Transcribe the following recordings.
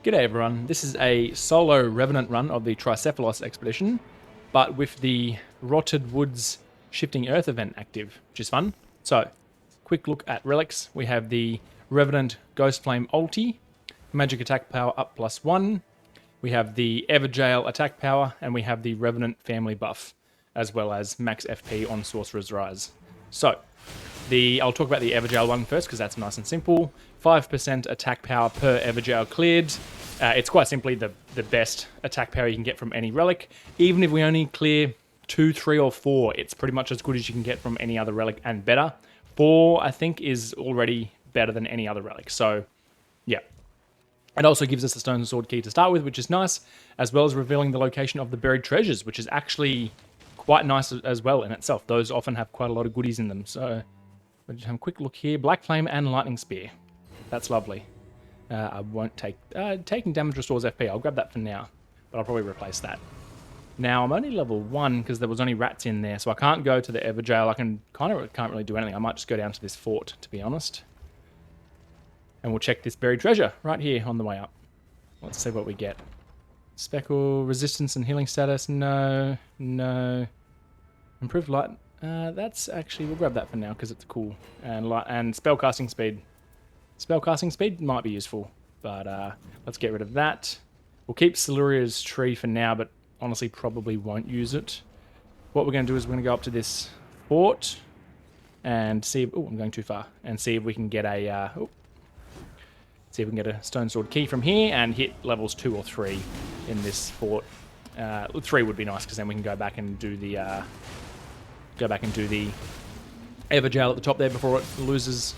G'day everyone, this is a solo Revenant run of the Tricephalos expedition, but with the Rotted Woods Shifting Earth event active, which is fun. So, quick look at relics. We have the Revenant Ghost Flame ulti, magic attack power up +1. We have the Everjail attack power, and we have the Revenant family buff, as well as max FP on Sorcerer's Rise. So, I'll talk about the Everjail one first because that's nice and simple. 5% attack power per Everjail cleared. It's quite simply the best attack power you can get from any relic. Even if we only clear 2, 3, or 4, it's pretty much as good as you can get from any other relic and better. 4, I think, is already better than any other relic. So, yeah. It also gives us the Stone Sword key to start with, which is nice, as well as revealing the location of the buried treasures, which is actually quite nice as well in itself. Those often have quite a lot of goodies in them. So, we'll just have a quick look here. Black Flame and Lightning Spear. That's lovely. I won't take... taking damage restores FP. I'll grab that for now, but I'll probably replace that. Now, I'm only level 1 because there was only rats in there, so I can't go to the Everjail. I can't really do anything. I might just go down to this fort, to be honest. And we'll check this buried treasure right here on the way up. Let's see what we get. Speckle, resistance and healing status. No. Improved light. That's actually... We'll grab that for now because it's cool. And spellcasting speed. Spellcasting speed might be useful, but let's get rid of that. We'll keep Siluria's tree for now, but honestly probably won't use it. What we're going to do is we're going to go up to this fort and see... Oh, I'm going too far. And see if we can get a... see if we can get a Stone Sword key from here and hit levels 2 or 3 in this fort. 3 would be nice because then we can go back and do the... Everjail at the top there before it loses...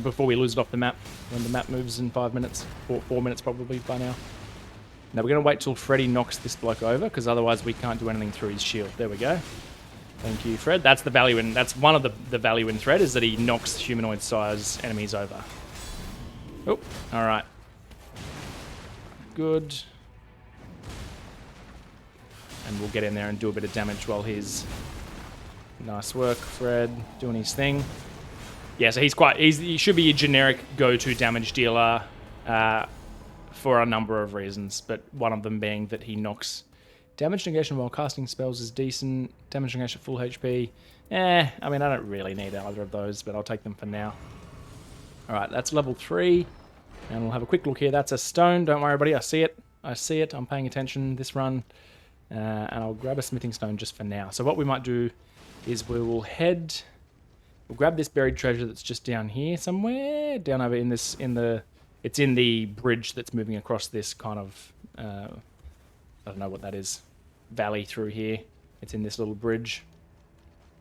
before we lose it off the map, when the map moves in 5 minutes, 4 minutes probably by now. Now we're going to wait till Freddy knocks this bloke over, because otherwise we can't do anything through his shield. There we go. Thank you, Fred. That's the value in... That's one of the value in Fred, is that he knocks humanoid-sized enemies over. Oh, alright. Good. And we'll get in there and do a bit of damage while he's... Nice work, Fred, doing his thing. Yeah, so he should be a generic go-to damage dealer for a number of reasons, but one of them being that he knocks damage negation while casting spells is decent. Damage negation at full HP. I mean, I don't really need either of those, but I'll take them for now. Alright, that's level 3. And we'll have a quick look here. That's a stone. Don't worry, buddy. I see it. I'm paying attention this run. And I'll grab a smithing stone just for now. So what we might do is we will head... We'll grab this buried treasure that's just down here somewhere. Down over in this... It's in the bridge that's moving across this kind of... I don't know what that is. Valley through here. It's in this little bridge.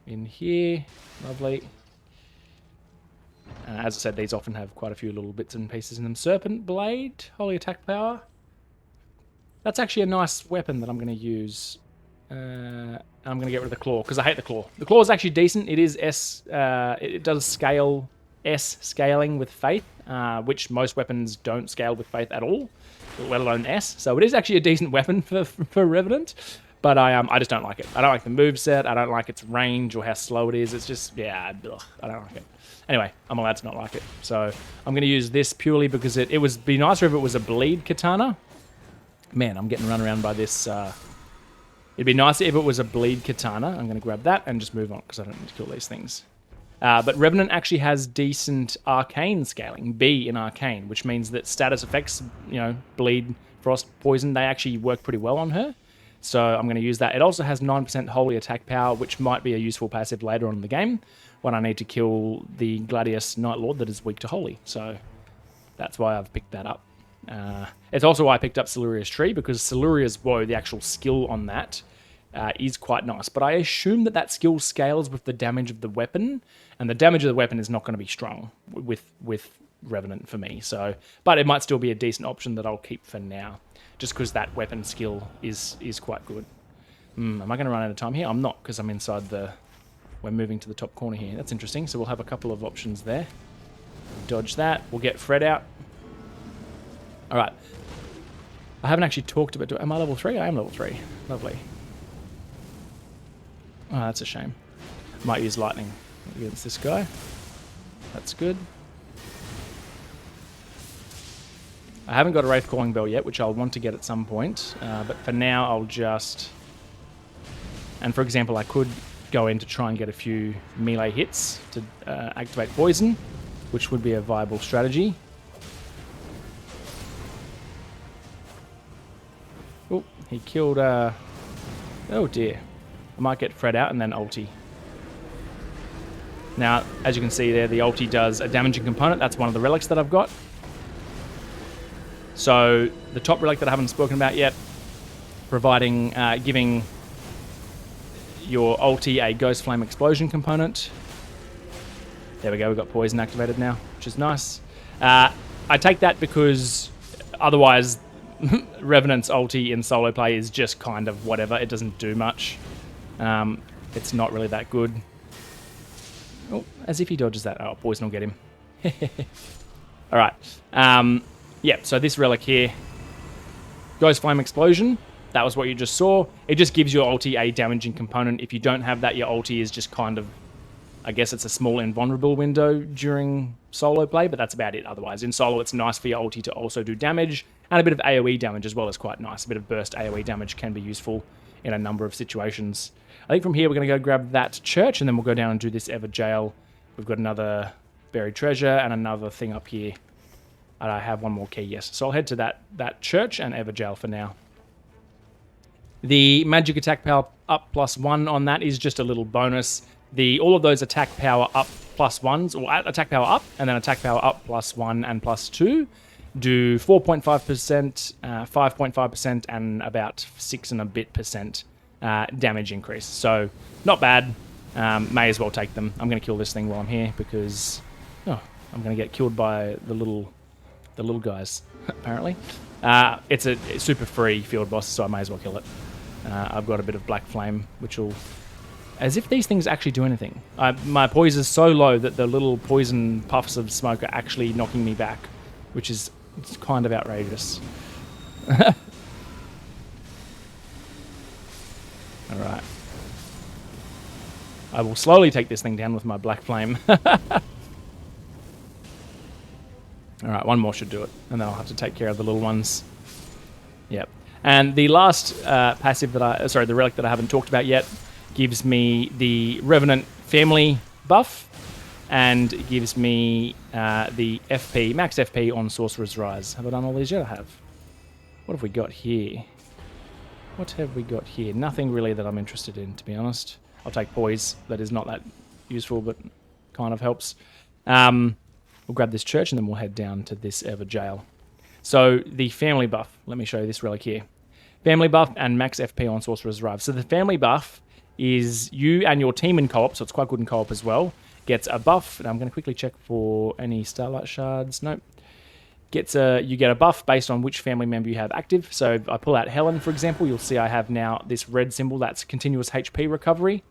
In here. Lovely. As I said, these often have quite a few little bits and pieces in them. Serpent Blade, Holy Attack Power. That's actually a nice weapon that I'm going to use. I'm going to get rid of the Claw, because I hate the Claw. The Claw is actually decent. It is it does scale S scaling with Faith, which most weapons don't scale with Faith at all, let alone S. So it is actually a decent weapon for Revenant. But I just don't like it. I don't like the moveset. I don't like its range or how slow it is. It's just, yeah, I don't like it. Anyway, I'm allowed to not like it. So I'm going to use this purely because it would be nicer if it was a bleed katana. Man, I'm getting run around by this. It'd be nicer if it was a bleed katana. I'm going to grab that and just move on because I don't need to kill these things. But Revenant actually has decent arcane scaling, B in arcane, which means that status effects, bleed, frost, poison, they actually work pretty well on her. So I'm going to use that. It also has 9% holy attack power, which might be a useful passive later on in the game when I need to kill the Gladius Night Lord that is weak to holy. So that's why I've picked that up. It's also why I picked up Siluria's tree, because Siluria's bow, the actual skill on that, is quite nice. But I assume that skill scales with the damage of the weapon, and the damage of the weapon is not going to be strong with Revenant for me. So, but it might still be a decent option that I'll keep for now, just because that weapon skill is quite good. Am I going to run out of time here? I'm not, because I'm inside we're moving to the top corner here. That's interesting. So we'll have a couple of options there. Dodge that. We'll get Fred out. All right. I haven't actually talked about... Am I level 3? I am level 3. Lovely. Oh, that's a shame. Might use lightning against this guy. That's good. I haven't got a Wraith Calling Bell yet, which I'll want to get at some point. But for now, I'll just... And for example, I could go in to try and get a few melee hits to activate poison, which would be a viable strategy. Oh, he killed... Oh dear. I might get Fred out and then ulti. Now, as you can see there, the ulti does a damaging component. That's one of the relics that I've got. So, the top relic that I haven't spoken about yet, providing, giving your ulti a Ghost Flame Explosion component. There we go, we've got poison activated now, which is nice. I take that because otherwise Revenant's ulti in solo play is just kind of whatever. It doesn't do much. It's not really that good. Oh, as if he dodges that. Oh, poison will get him. Alright. Yeah, so this relic here, Ghost Flame Explosion. That was what you just saw. It just gives your ulti a damaging component. If you don't have that, your ulti is just kind of... I guess it's a small invulnerable window during solo play, but that's about it otherwise. In solo, it's nice for your ulti to also do damage, and a bit of AoE damage as well is quite nice. A bit of burst AoE damage can be useful in a number of situations. I think from here we're going to go grab that church, and then we'll go down and do this Ever Jail. We've got another buried treasure and another thing up here. And I have one more key, yes. So I'll head to that church and Ever Jail for now. The magic attack power up +1 on that is just a little bonus. All of those attack power up +1s, or attack power up, and then attack power up +1 and +2, do 4.5%, 5.5%, and about 6 and a bit percent damage increase. So, not bad. May as well take them. I'm going to kill this thing while I'm here, because I'm going to get killed by the little guys, apparently. It's a super free field boss, so I may as well kill it. I've got a bit of Black Flame, which will... As if these things actually do anything. My poise is so low that the little poison puffs of smoke are actually knocking me back, which is kind of outrageous. Alright. I will slowly take this thing down with my Black Flame. Alright, one more should do it, and then I'll have to take care of the little ones. Yep. And the last passive that the relic that I haven't talked about yet, gives me the Revenant family buff, and it gives me the FP, max FP on Sorcerer's Rise. Have I done all these yet? I have. What have we got here? What have we got here? Nothing really that I'm interested in, to be honest. I'll take Poise. That is not that useful, but kind of helps. We'll grab this church, and then we'll head down to this Ever Jail. So, the family buff. Let me show you this relic here. Family buff and max FP on Sorcerer's Rise. So, the family buff is you and your team in co-op, so it's quite good in co-op as well, gets a buff. And I'm going to quickly check for any Starlight Shards. Nope. You get a buff based on which family member you have active. So if I pull out Helen, for example, you'll see I have now this red symbol. That's continuous HP recovery.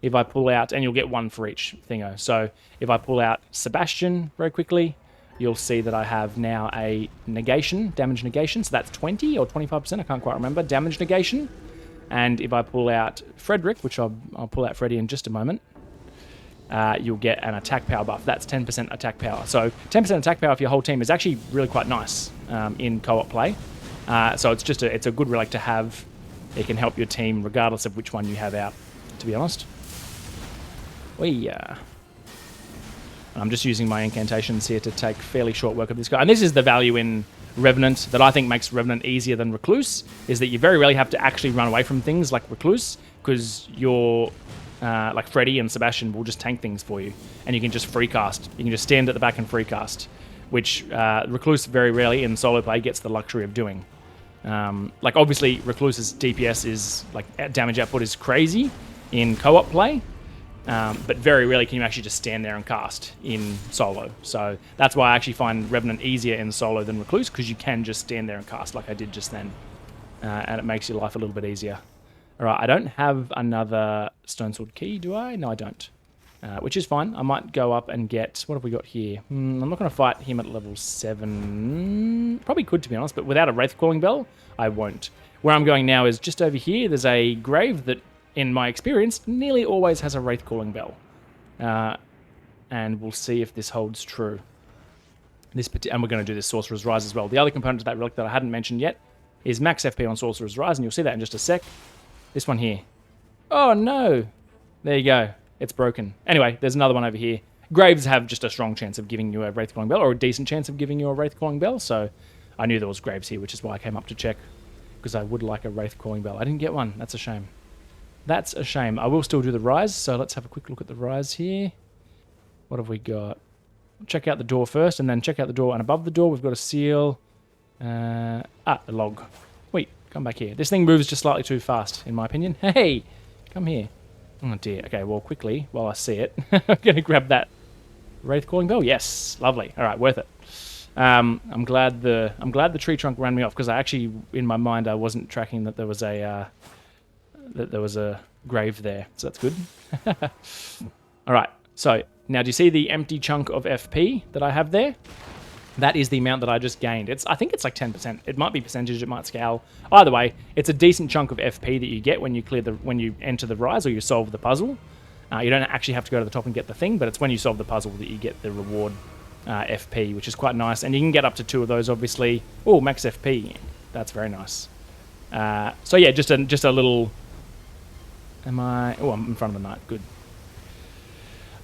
If I pull out, and you'll get one for each thingo. So if I pull out Sebastian very quickly, you'll see that I have now a negation, damage negation. So that's 20 or 25%, I can't quite remember, damage negation. And if I pull out Frederick, which I'll pull out Freddy in just a moment, you'll get an attack power buff. That's 10% attack power. So 10% attack power for your whole team is actually really quite nice in co-op play. So it's a good relic to have. It can help your team regardless of which one you have out, to be honest. I'm just using my incantations here to take fairly short work of this guy. And this is the value in Revenant that I think makes Revenant easier than Recluse, is that you very rarely have to actually run away from things like Recluse, because you're like Freddy and Sebastian will just tank things for you, and you can just free cast. You can just stand at the back and free cast, which Recluse very rarely in solo play gets the luxury of doing. Like obviously Recluse's DPS is like damage output is crazy in co-op play, but very rarely can you actually just stand there and cast in solo. So that's why I actually find Revenant easier in solo than Recluse, because you can just stand there and cast like I did just then, and it makes your life a little bit easier. Alright, I don't have another Stone Sword key, do I? No, I don't. Which is fine. I might go up and get... What have we got here? I'm not going to fight him at level 7. Probably could, to be honest, but without a Wraith Calling Bell, I won't. Where I'm going now is just over here. There's a grave that, in my experience, nearly always has a Wraith Calling Bell. And we'll see if this holds true. And we're going to do this Sorcerer's Rise as well. The other component to that relic that I hadn't mentioned yet is max FP on Sorcerer's Rise, and you'll see that in just a sec. This one here. Oh no! There you go. It's broken. Anyway, there's another one over here. Graves have just a strong chance of giving you a Wraithcalling Bell, or a decent chance of giving you a Wraithcalling Bell, so I knew there was Graves here, which is why I came up to check, because I would like a Wraithcalling Bell. I didn't get one. That's a shame. That's a shame. I will still do the Rise, so let's have a quick look at the Rise here. What have we got? Check out the door first, and then check out the door, and above the door we've got a seal. A log. Wait, come back here. This thing moves just slightly too fast, in my opinion. Hey! Come here. Oh dear. Okay, well, quickly, while I see it, I'm going to grab that Wraithcalling Bell. Yes, lovely. All right, worth it. I'm glad the tree trunk ran me off, because I actually, in my mind, I wasn't tracking that there was a grave there, so that's good. All right. So now, do you see the empty chunk of FP that I have there? That is the amount that I just gained. I think it's like 10%. It might be percentage. It might scale. Either way, it's a decent chunk of FP that you get when you enter the Rise or you solve the puzzle. You don't actually have to go to the top and get the thing, but it's when you solve the puzzle that you get the reward FP, which is quite nice. And you can get up to 2 of those, obviously. Oh, max FP. That's very nice. So yeah, just a little. Am I? Oh, I'm in front of the knight. Good.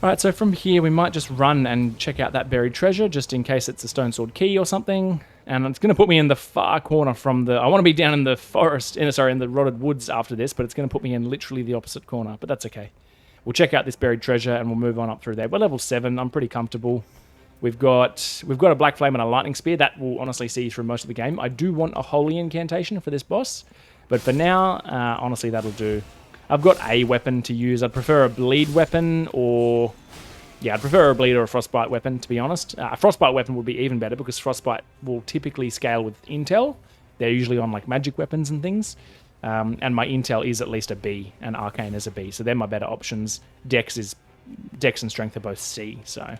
Alright, so from here we might just run and check out that buried treasure, just in case it's a stone sword key or something. And it's going to put me in the far corner from the... I want to be down in the forest, in the rotted woods after this, but it's going to put me in literally the opposite corner, but that's okay. We'll check out this buried treasure and we'll move on up through there. We're level 7, I'm pretty comfortable. We've got a Black Flame and a Lightning Spear. That will honestly see you through most of the game. I do want a Holy Incantation for this boss, but for now, honestly, that'll do. I've got a weapon to use. I'd prefer a bleed weapon or... Yeah, I'd prefer a bleed or a frostbite weapon, to be honest. A frostbite weapon would be even better because frostbite will typically scale with intel. They're usually on like magic weapons and things. And my intel is at least a B, and arcane is a B. So they're my better options. Dex and strength are both C. So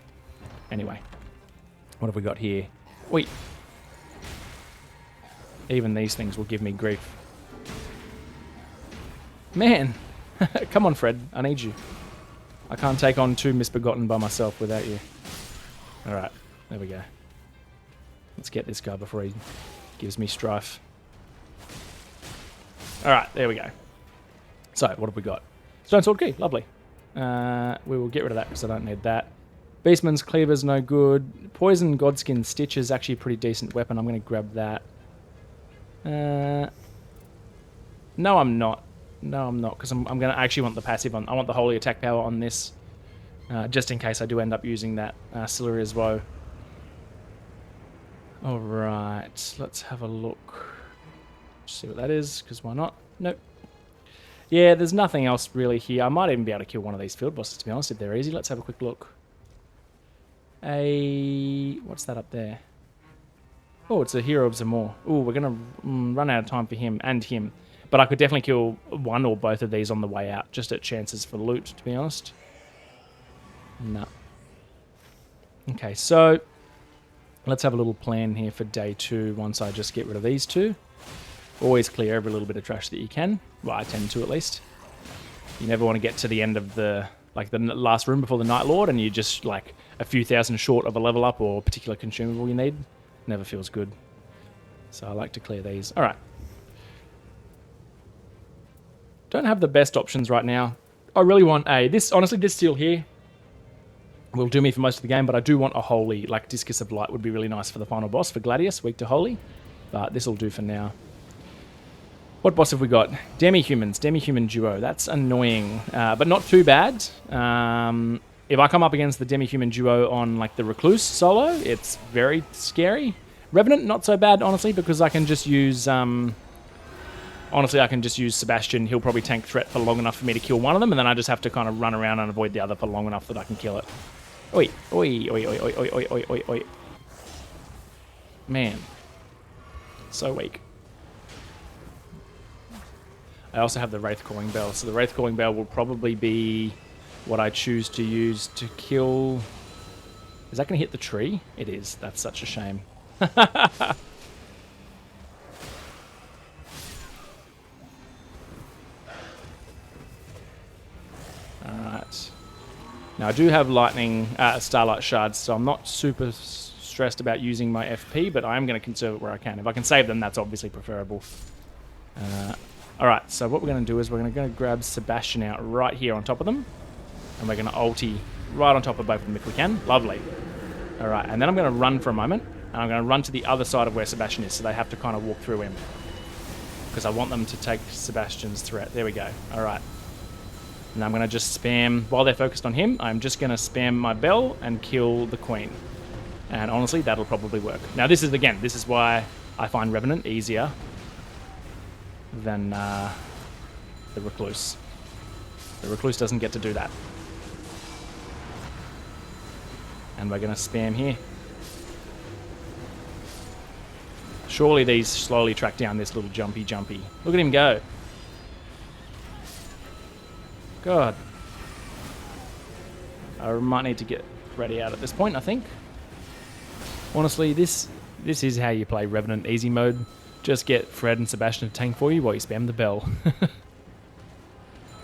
anyway, what have we got here? Wait. Even these things will give me grief. Man, come on, Fred. I need you. I can't take on 2 Misbegotten by myself without you. Alright, there we go. Let's get this guy before he gives me strife. Alright, there we go. So, what have we got? Stone Sword Key, lovely. We will get rid of that because I don't need that. Beastman's Cleaver's no good. Poison Godskin Stitch is actually a pretty decent weapon. I'm going to grab that. No, I'm not. No, I'm not, because I'm going to actually want the passive on. I want the Holy Attack Power on this, just in case I do end up using that Siluria's Woe. Alright, let's have a look. See what that is, because why not? Nope. Yeah, there's nothing else really here. I might even be able to kill one of these field bosses, to be honest, if they're easy. Let's have a quick look. What's that up there? Oh, it's a Hero of Zamor. Oh, we're going to run out of time for him and him. But I could definitely kill one or both of these on the way out, just at chances for loot, to be honest. No. Okay, so let's have a little plan here for day 2 once I just get rid of these 2. Always clear every little bit of trash that you can. Well, I tend to, at least. You never want to get to the end of the last room before the Night Lord and you're just like a few thousand short of a level up or a particular consumable you need. Never feels good. So I like to clear these. Alright. Don't have the best options right now. I really want honestly, this seal here will do me for most of the game, but I do want a Holy, like Discus of Light would be really nice for the final boss, for Gladius, weak to Holy. But this will do for now. What boss have we got? Demi-Humans, Demi-Human Duo. That's annoying, but not too bad. If I come up against the Demi-Human Duo on like the Recluse solo, it's very scary. Revenant, not so bad, honestly, because I can just use... Honestly, I can just use Sebastian. He'll probably tank threat for long enough for me to kill one of them, and then I just have to kind of run around and avoid the other for long enough that I can kill it. Oi, oi, oi, oi, oi, oi, oi, oi, oi. Man. So weak. I also have the Wraithcalling Bell, so the Wraithcalling Bell will probably be what I choose to use to kill... Is that going to hit the tree? It is. That's such a shame. Alright. Now I do have lightning, starlight shards, so I'm not super stressed about using my FP, but I'm going to conserve it where I can. If I can save them, that's obviously preferable. Alright, so what we're going to do is we're going to grab Sebastian out right here on top of them. And we're going to ulti right on top of both of them if we can. Lovely. Alright, and then I'm going to run for a moment. And I'm going to run to the other side of where Sebastian is, so they have to kind of walk through him. Because I want them to take Sebastian's threat. There we go. Alright. And I'm going to just spam, while they're focused on him, I'm just going to spam my bell and kill the queen. And honestly, that'll probably work. Now this is why I find Revenant easier than the Recluse. The Recluse doesn't get to do that. And we're going to spam here. Surely these slowly track down this little jumpy. Look at him go. God. I might need to get ready out at this point, I think. Honestly, this is how you play Revenant easy mode. Just get Fred and Sebastian to tank for you while you spam the bell.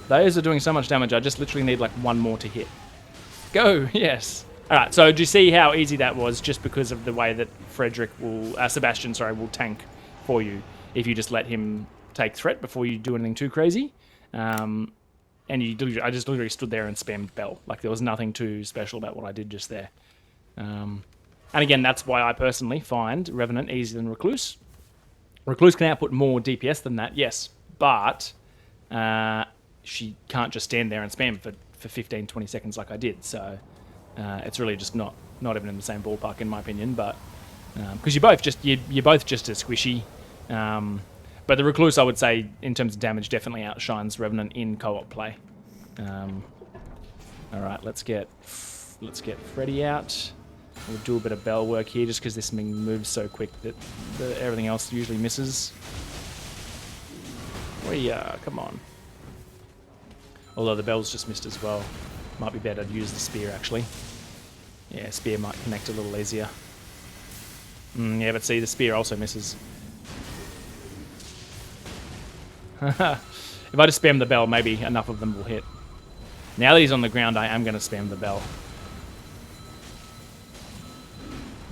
Those are doing so much damage, I just literally need like one more to hit. Go! Yes! Alright, so do you see how easy that was just because of the way that Sebastian will tank for you if you just let him take threat before you do anything too crazy. And I just literally stood there and spammed bell. Like there was nothing too special about what I did just there. And again, that's why I personally find Revenant easier than Recluse. Recluse can output more DPS than that, yes, but she can't just stand there and spam for 15, 20 seconds like I did. So it's really just not even in the same ballpark in my opinion. But because you're both just as squishy. But the Recluse, I would say, in terms of damage, definitely outshines Revenant in co-op play. All right, let's get Freddy out. We'll do a bit of bell work here, just because this thing moves so quick that everything else usually misses. Come on. Although the bell's just missed as well. Might be better to use the spear, actually. Yeah, spear might connect a little easier. Yeah, but see, the spear also misses. If I just spam the bell, maybe enough of them will hit. Now that he's on the ground, I am going to spam the bell.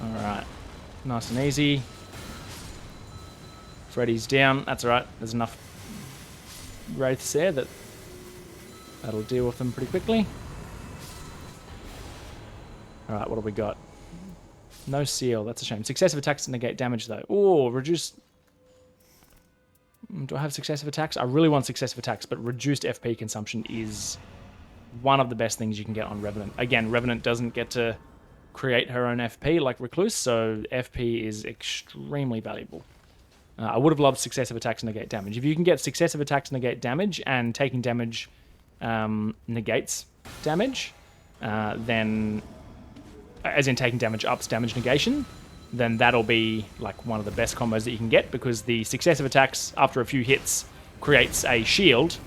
Alright. Nice and easy. Freddy's down. That's alright. There's enough wraiths there that'll deal with them pretty quickly. Alright, what have we got? No seal. That's a shame. Successive attacks to negate damage, though. Ooh, reduce... Do I have successive attacks? I really want successive attacks, but reduced FP consumption is one of the best things you can get on Revenant. Again, Revenant doesn't get to create her own FP like Recluse, so FP is extremely valuable. I would have loved successive attacks to negate damage. If you can get successive attacks to negate damage and taking damage negates damage, then, as in taking damage ups damage negation, then that'll be like one of the best combos that you can get, because the successive attacks after a few hits creates a shield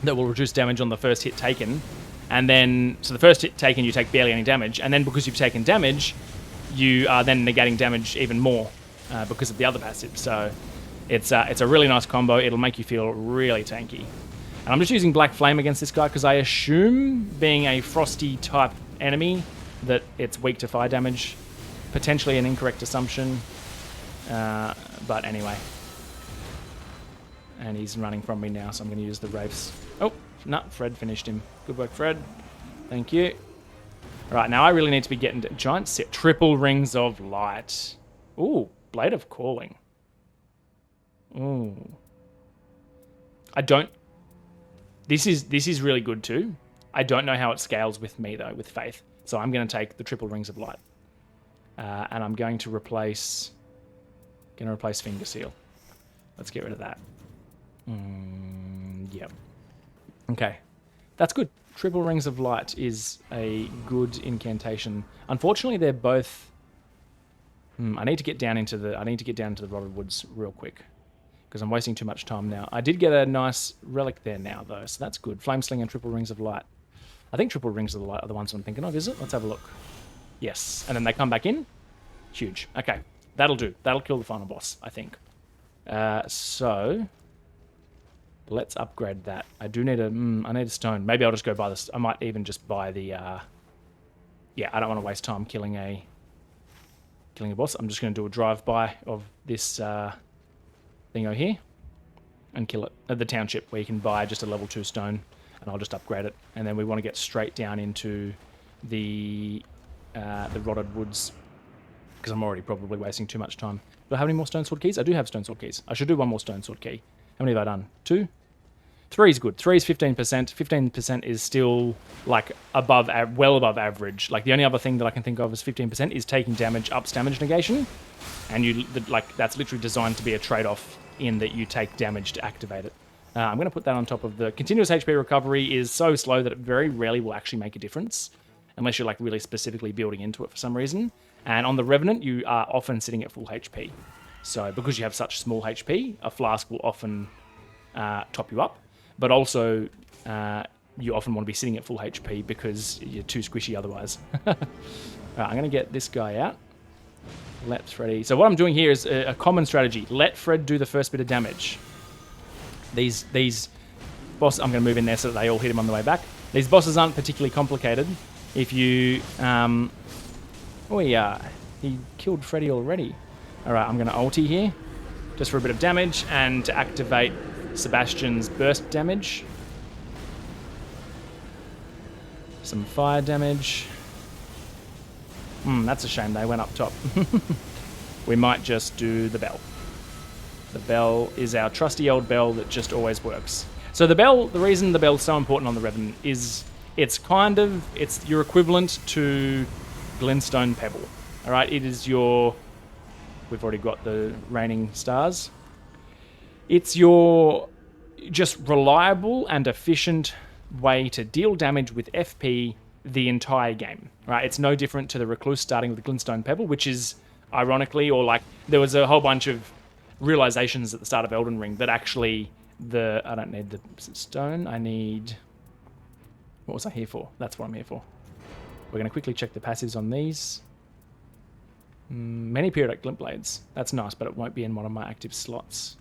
that will reduce damage on the first hit taken. And then, so the first hit taken, you take barely any damage, and then because you've taken damage, you are then negating damage even more because of the other passive. So it's a really nice combo. It'll make you feel really tanky. And I'm just using Black Flame against this guy because I assume, being a frosty type enemy, that it's weak to fire damage. Potentially an incorrect assumption, but anyway. And he's running from me now, so I'm going to use the Wraiths. Oh, no, Fred finished him. Good work, Fred. Thank you. Alright, now I really need to be getting to giant set. Triple Rings of Light. Ooh, Blade of Calling. Ooh. I don't... This is really good too. I don't know how it scales with me, though, with Faith. So I'm going to take the Triple Rings of Light. And I'm going to replace Finger Seal. Let's get rid of that. Yep. Okay. That's good. Triple Rings of Light is a good incantation. Unfortunately, they're both... I need to get down into the Rotted Woods real quick, because I'm wasting too much time now. I did get a nice relic there now, though, so that's good. Flamesling and Triple Rings of Light. I think Triple Rings of the Light are the ones I'm thinking of, is it? Let's have a look. Yes, and then they come back in. Huge. Okay, that'll do. That'll kill the final boss, I think. So let's upgrade that. I do need I need a stone. Maybe I'll just go buy this. I might even just buy the... Yeah, I don't want to waste time killing a killing a boss. I'm just going to do a drive-by of this thingo here and kill it at the township where you can buy just a level 2 stone, and I'll just upgrade it. And then we want to get straight down into the rotted woods because I'm already probably wasting too much time. Do I have any more stone sword keys? I do have stone sword keys. I should do one more stone sword key. How many have I done? 2? 3 is good. 3 is 15%. 15% is still like well above average. Like the only other thing that I can think of as 15% is taking damage ups damage negation, and that's literally designed to be a trade-off in that you take damage to activate it. I'm going to put that on top of the continuous HP recovery. Is so slow that it very rarely will actually make a difference unless you're like really specifically building into it for some reason. And on the Revenant, you are often sitting at full HP. So because you have such small HP, a flask will often top you up. But also, you often want to be sitting at full HP because you're too squishy otherwise. Right, I'm going to get this guy out. Let Freddy... So what I'm doing here is a common strategy. Let Fred do the first bit of damage. These bosses... I'm going to move in there so that they all hit him on the way back. These bosses aren't particularly complicated. If you... Oh, yeah. He killed Freddy already. Alright, I'm going to ulti here. Just for a bit of damage and to activate Sebastian's burst damage. Some fire damage. That's a shame they went up top. We might just do the bell. The bell is our trusty old bell that just always works. So the bell, the reason the bell's so important on the Revenant is it's your equivalent to Glintstone Pebble. Alright, it is your... We've already got the raining stars. It's your just reliable and efficient way to deal damage with FP the entire game. Right? It's no different to the Recluse starting with the Glintstone Pebble, which is ironically, or like there was a whole bunch of realizations at the start of Elden Ring that actually I don't need the stone, I need... What was I here for? That's what I'm here for. We're going to quickly check the passives on these. Many periodic glint blades. That's nice, but it won't be in one of my active slots.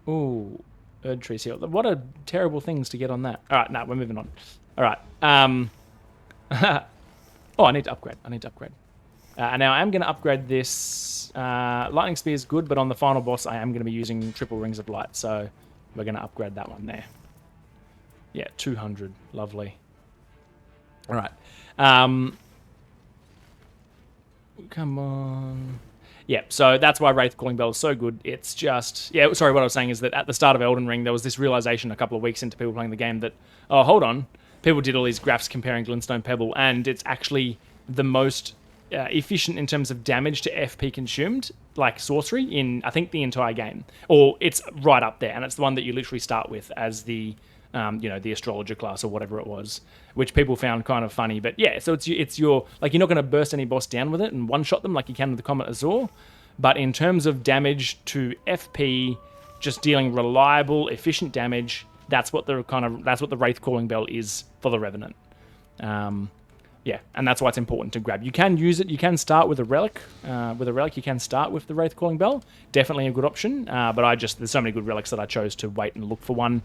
Ooh, Erd Tree Seal. What are terrible things to get on that? All right, no, we're moving on. All right. Oh, I need to upgrade. Now I am going to upgrade this. Lightning Spear is good, but on the final boss, I am going to be using triple rings of light. So we're going to upgrade that one there. Yeah, 200. Lovely. All right. Come on. Yeah, so that's why Wraith Calling Bell is so good. It's just... Yeah, sorry, what I was saying is that at the start of Elden Ring, there was this realization a couple of weeks into people playing the game that, oh, hold on, people did all these graphs comparing Glintstone Pebble, and it's actually the most efficient in terms of damage to FP consumed, like sorcery, in, I think, the entire game. Or it's right up there, and it's the one that you literally start with as the... the astrologer class or whatever it was, which people found kind of funny. But yeah, so it's your, like, you're not going to burst any boss down with it and one-shot them like you can with the Comet Azor. But in terms of damage to FP, just dealing reliable, efficient damage, that's what the Wraith Calling Bell is for the Revenant. Yeah, and that's why it's important to grab. You can use it. You can start with a relic. You can start with the Wraith Calling Bell. Definitely a good option. But there's so many good relics that I chose to wait and look for one.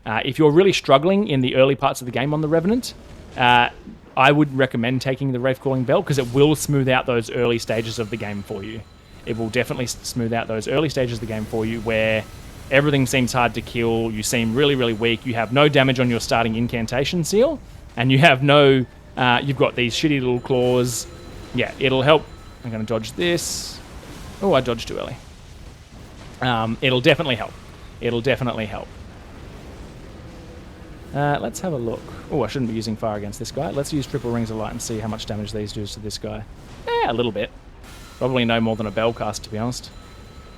If you're really struggling in the early parts of the game on the Revenant, I would recommend taking the Wraith Calling Bell because it will smooth out those early stages of the game for you. It will definitely smooth out those early stages of the game for you where everything seems hard to kill, you seem really, really weak, you have no damage on your starting incantation seal, and you have no... you've got these shitty little claws. Yeah, it'll help. I'm going to dodge this. Oh, I dodged too early. It'll definitely help. Let's have a look. Oh, I shouldn't be using fire against this guy. Let's use triple rings of light and see how much damage these do to this guy. A little bit. Probably no more than a bell cast, to be honest.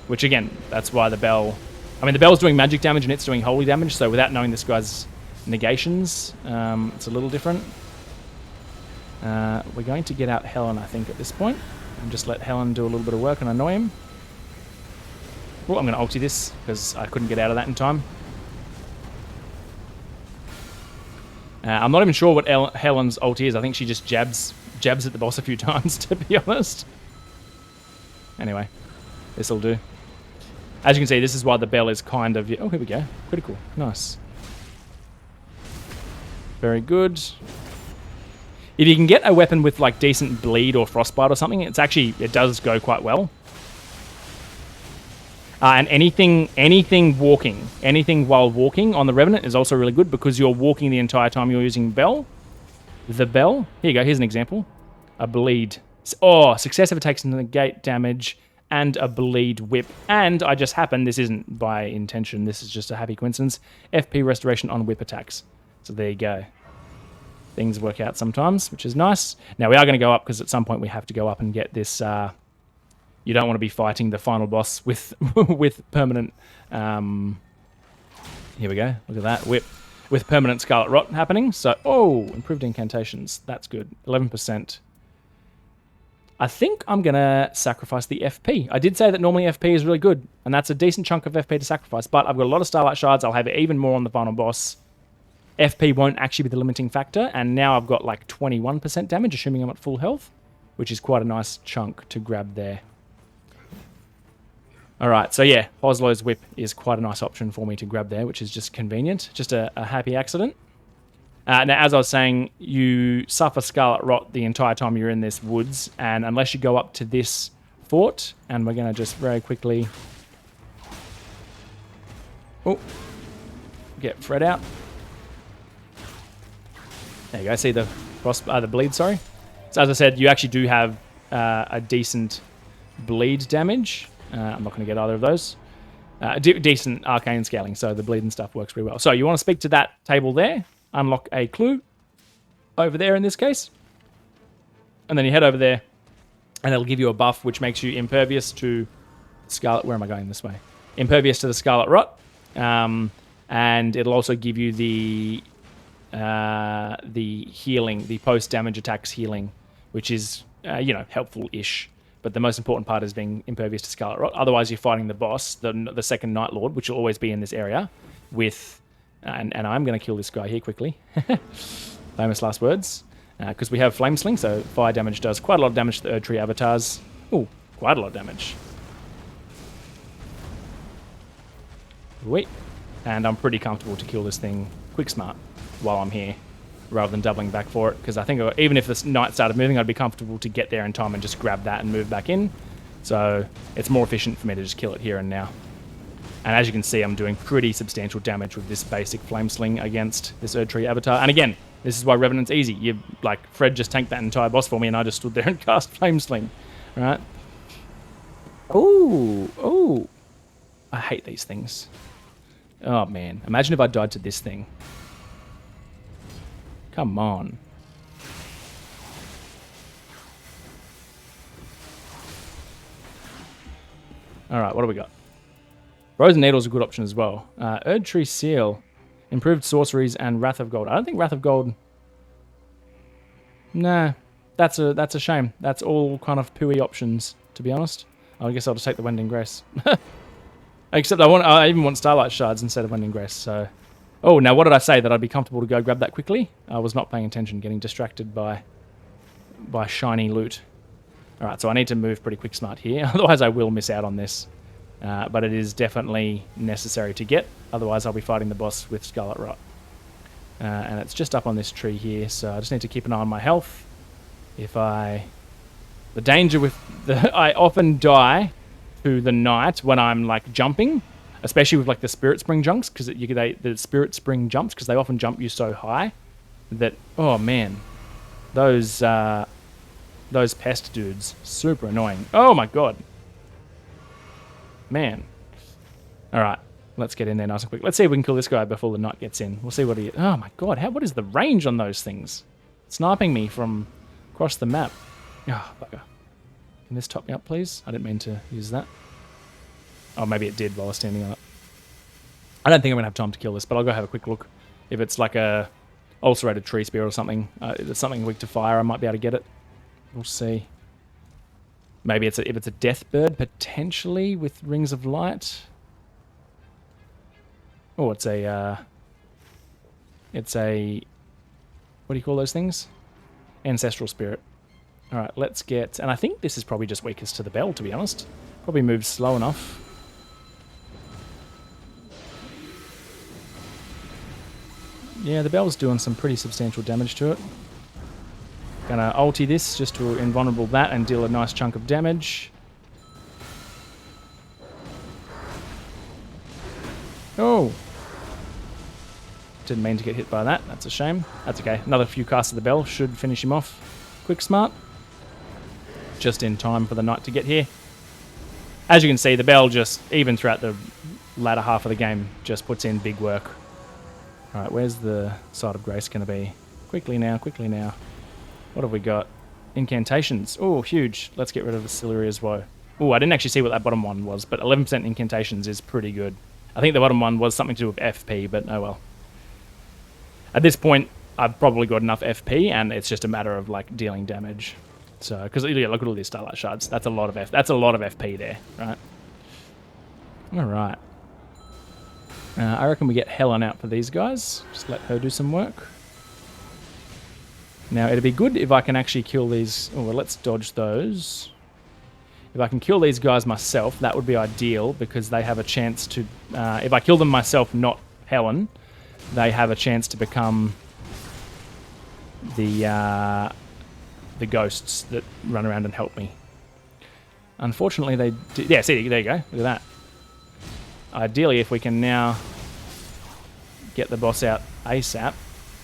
Which, again, that's why the bell... I mean, the bell's doing magic damage and it's doing holy damage, so without knowing this guy's negations, it's a little different. We're going to get out Helen, I think, at this point, and just let Helen do a little bit of work and annoy him. Oh, I'm going to ulti this, because I couldn't get out of that in time. I'm not even sure what Helen's ulti is. I think she just jabs at the boss a few times, to be honest. Anyway, this'll do. As you can see, this is why the bell is kind of... Oh, here we go. Critical. Nice. Very good. If you can get a weapon with like decent bleed or frostbite or something, it does go quite well. And anything while walking on the Revenant is also really good because you're walking the entire time you're using bell. The bell. Here you go. Here's an example. A bleed. Oh, successive attacks to negate damage and a bleed whip. And I just happened, this isn't by intention, this is just a happy coincidence, FP restoration on whip attacks. So there you go. Things work out sometimes, which is nice. Now we are going to go up because at some point we have to go up and get this. You don't want to be fighting the final boss with with permanent. Here we go. Look at that whip with permanent Scarlet Rot happening. So improved incantations. That's good. 11%. I think I'm going to sacrifice the FP. I did say that normally FP is really good, and that's a decent chunk of FP to sacrifice, but I've got a lot of Starlight Shards. I'll have even more on the final boss. FP won't actually be the limiting factor, and now I've got like 21% damage, assuming I'm at full health, which is quite a nice chunk to grab there. Alright, so yeah, Oslo's Whip is quite a nice option for me to grab there, which is just convenient. Just a happy accident. Now, as I was saying, you suffer Scarlet Rot the entire time you're in this woods, and unless you go up to this fort, and we're going to just very quickly... get Fred out. There you go, see the bleed, sorry. So as I said, you actually do have a decent bleed damage. I'm not going to get either of those. Decent arcane scaling, so the bleed and stuff works pretty well. So you want to speak to that table there, unlock a clue over there in this case, and then you head over there, and it'll give you a buff which makes you impervious to Scarlet... Where am I going this way? Impervious to the Scarlet Rot, and it'll also give you the healing, the post-damage attacks healing, which is, helpful-ish. But the most important part is being impervious to Scarlet Rot. Otherwise, you're fighting the boss, the second Night Lord, which will always be in this area, with... And I'm going to kill this guy here quickly. Famous last words. Because we have Flame Sling, so fire damage does quite a lot of damage to the Erd Tree avatars. Ooh, quite a lot of damage. Wait. And I'm pretty comfortable to kill this thing quick smart while I'm here, rather than doubling back for it, because I think even if this knight started moving, I'd be comfortable to get there in time and just grab that and move back in. So it's more efficient for me to just kill it here and now. And as you can see, I'm doing pretty substantial damage with this basic Flame Sling against this Erd Tree avatar. And again, this is why Revenant's easy. Fred just tanked that entire boss for me, and I just stood there and cast Flame Sling. Right? Ooh. I hate these things. Oh, man. Imagine if I died to this thing. Come on. Alright, what do we got? Frozen Needle's a good option as well. Erd Tree Seal. Improved Sorceries and Wrath of Gold. I don't think Wrath of Gold... Nah. That's a shame. That's all kind of pooey options, to be honest. I guess I'll just take the Wending Grace. Except I even want Starlight Shards instead of Wending Grace, so... Oh, now what did I say? That I'd be comfortable to go grab that quickly? I was not paying attention, getting distracted by shiny loot. Alright, so I need to move pretty quick smart here, otherwise I will miss out on this. But it is definitely necessary to get, otherwise I'll be fighting the boss with Scarlet Rot. And it's just up on this tree here, so I just need to keep an eye on my health. The danger with I often die to the knight when I'm like jumping, especially with like the Spirit Spring jumps, because the Spirit Spring jumps, because they often jump you so high that, oh man, those pest dudes, super annoying. Oh my god. Man. Alright, let's get in there nice and quick. Let's see if we can kill this guy before the knight gets in. We'll see what he... Oh my god, what is the range on those things? Sniping me from across the map. Oh, bugger. Can this top me up, please? I didn't mean to use that. Oh, maybe it did while I was standing up. I don't think I'm going to have time to kill this, but I'll go have a quick look. If it's like a ulcerated tree spear or something, if it's something weak to fire, I might be able to get it. We'll see. Maybe if it's a death bird, potentially, with Rings of Light. Oh, it's a... what do you call those things? Ancestral Spirit. Alright, let's get... And I think this is probably just weakest to the bell, to be honest. Probably moves slow enough. Yeah, the bell's doing some pretty substantial damage to it. Gonna ulti this just to invulnerable that and deal a nice chunk of damage. Oh! Didn't mean to get hit by that. That's a shame. That's okay. Another few casts of the bell should finish him off. Quick smart. Just in time for the knight to get here. As you can see, the bell just, even throughout the latter half of the game, just puts in big work. Alright, where's the Side of Grace going to be? Quickly now, quickly now. What have we got? Incantations. Oh, huge. Let's get rid of Vasilia's Woe. Oh, I didn't actually see what that bottom one was, but 11% incantations is pretty good. I think the bottom one was something to do with FP, but oh well. At this point, I've probably got enough FP, and it's just a matter of like dealing damage. So, because yeah, look at all these Starlight Shards. That's a lot of FP there, right? All right. I reckon we get Helen out for these guys. Just let her do some work. Now, it'd be good if I can actually kill these... Oh, well, let's dodge those. If I can kill these guys myself, that would be ideal, because they have a chance to... if I kill them myself, not Helen, they have a chance to become the ghosts that run around and help me. Unfortunately, they... Yeah, see, there you go. Look at that. Ideally, if we can now get the boss out ASAP,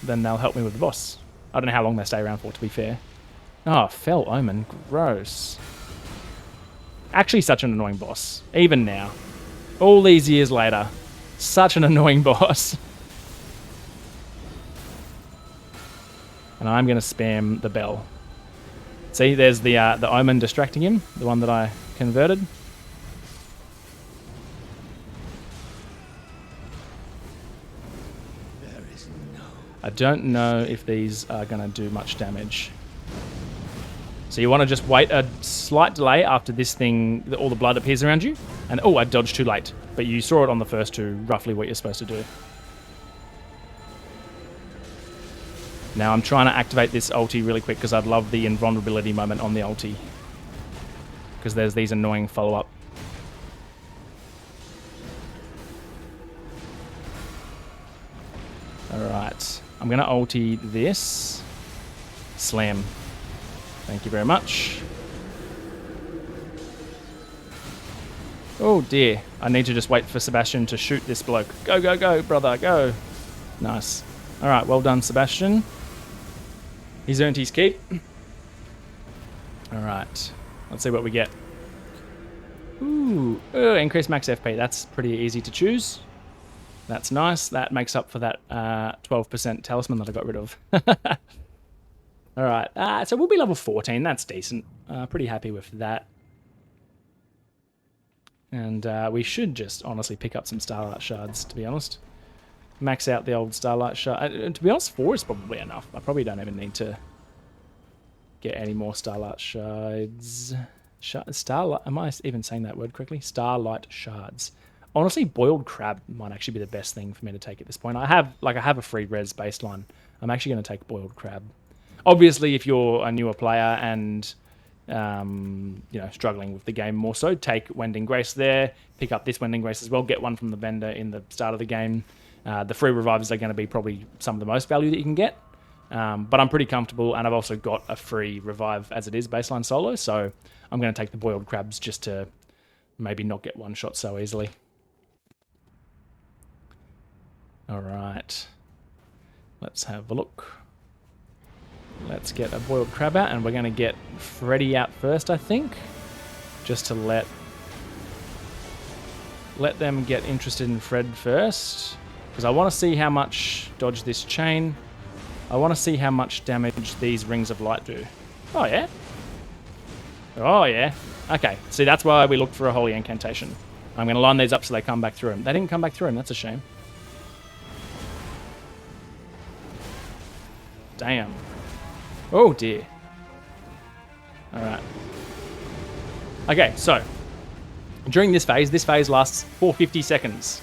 then they'll help me with the boss. I don't know how long they stay around for, to be fair. Oh, Fell Omen. Gross. Actually, such an annoying boss. Even now. All these years later. Such an annoying boss. And I'm going to spam the bell. See, there's the Omen distracting him. The one that I converted. I don't know if these are going to do much damage. So you want to just wait a slight delay after this thing, all the blood appears around you. And oh, I dodged too late. But you saw it on the first two, roughly what you're supposed to do. Now I'm trying to activate this ulti really quick because I'd love the invulnerability moment on the ulti. Because there's these annoying follow-up. Alright. I'm going to ulti this. Slam. Thank you very much. Oh dear. I need to just wait for Sebastian to shoot this bloke. Go, go, go, brother, go. Nice. Alright, well done, Sebastian. He's earned his keep. Alright. Let's see what we get. Ooh. Increased max FP. That's pretty easy to choose. That's nice. That makes up for that 12% talisman that I got rid of. Alright, so we'll be level 14. That's decent. Pretty happy with that. And we should just honestly pick up some Starlight Shards, to be honest. Max out the old Starlight Shard. To be honest, 4 is probably enough. I probably don't even need to get any more Starlight Shards. Starlight, am I even saying that word correctly? Starlight Shards. Honestly, boiled crab might actually be the best thing for me to take at this point. I have a free res baseline. I'm actually going to take boiled crab. Obviously, if you're a newer player and struggling with the game more so, take Wending Grace there. Pick up this Wending Grace as well. Get one from the vendor in the start of the game. The free revives are going to be probably some of the most value that you can get. But I'm pretty comfortable, and I've also got a free revive as it is baseline solo. So I'm going to take the boiled crabs just to maybe not get one shot so easily. All right, let's have a look. Let's get a boiled crab out, and we're going to get Freddy out first, I think, just to let them get interested in Fred first, because I want to see how much dodge this chain. I want to see how much damage these rings of light do. Oh yeah. Oh yeah. Okay, see, that's why we looked for a holy incantation. I'm going to line these up so they come back through him. They didn't come back through him. That's a shame. Damn. Oh dear. Alright. Okay, so during this phase lasts for 50 seconds.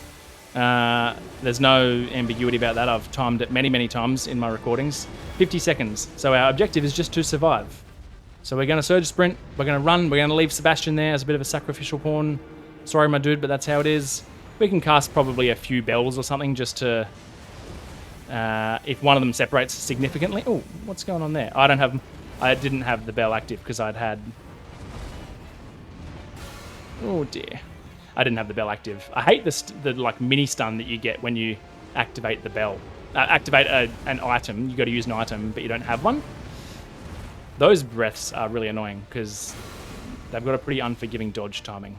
There's no ambiguity about that. I've timed it many, many times in my recordings. 50 seconds. So our objective is just to survive. So we're going to surge sprint. We're going to run. We're going to leave Sebastian there as a bit of a sacrificial pawn. Sorry, my dude, but that's how it is. We can cast probably a few bells or something just to... if one of them separates significantly... Oh, what's going on there? I don't have I didn't have the bell active because I'd had... Oh dear. I didn't have the bell active. I hate the like mini stun that you get when you activate the bell. Activate an item. You got to use an item, but you don't have one. Those breaths are really annoying because they've got a pretty unforgiving dodge timing.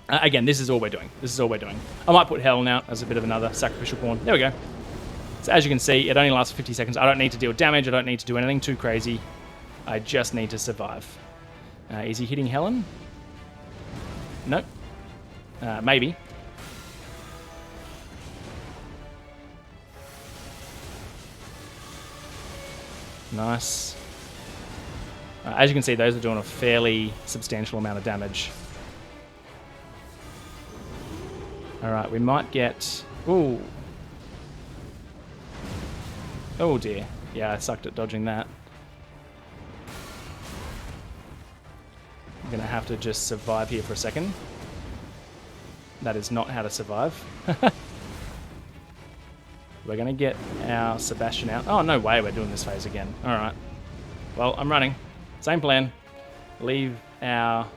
Again, this is all we're doing. This is all we're doing. I might put Helen out as a bit of another sacrificial pawn. There we go. So as you can see, it only lasts 50 seconds. I don't need to deal damage. I don't need to do anything too crazy. I just need to survive. Is he hitting Helen? Nope. Maybe. Nice. As you can see, those are doing a fairly substantial amount of damage. Alright, we might get... Ooh. Oh dear. Yeah, I sucked at dodging that. I'm going to have to just survive here for a second. That is not how to survive. We're going to get our Sebastian out. Oh, no way we're doing this phase again. Alright. Well, I'm running. Same plan. Leave our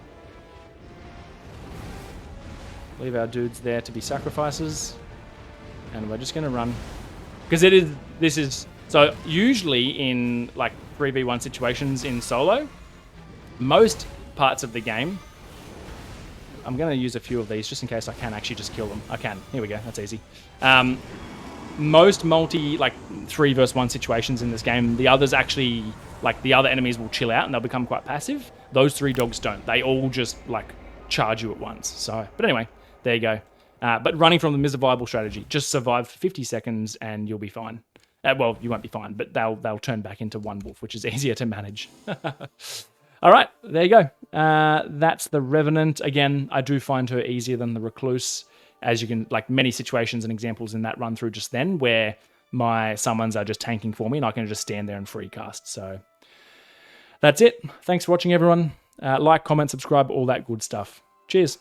dudes there to be sacrifices. And we're just going to run. Because this is... So, usually in, like, 3v1 situations in solo, most parts of the game... I'm going to use a few of these just in case I can actually just kill them. I can. Here we go. That's easy. Most like 3 versus 1 situations in this game, the others actually, like the other enemies will chill out and they'll become quite passive. Those 3 dogs don't. They all just like charge you at once. So, but anyway, there you go. But running from them is a viable strategy. Just survive for 50 seconds and you'll be fine. Well, you won't be fine, but they'll turn back into one wolf, which is easier to manage. All right, there you go. That's the Revenant. Again, I do find her easier than the Recluse, as you can, like many situations and examples in that run through just then, where my summons are just tanking for me and I can just stand there and free cast. So that's it. Thanks for watching, everyone. Like, comment, subscribe, all that good stuff. Cheers.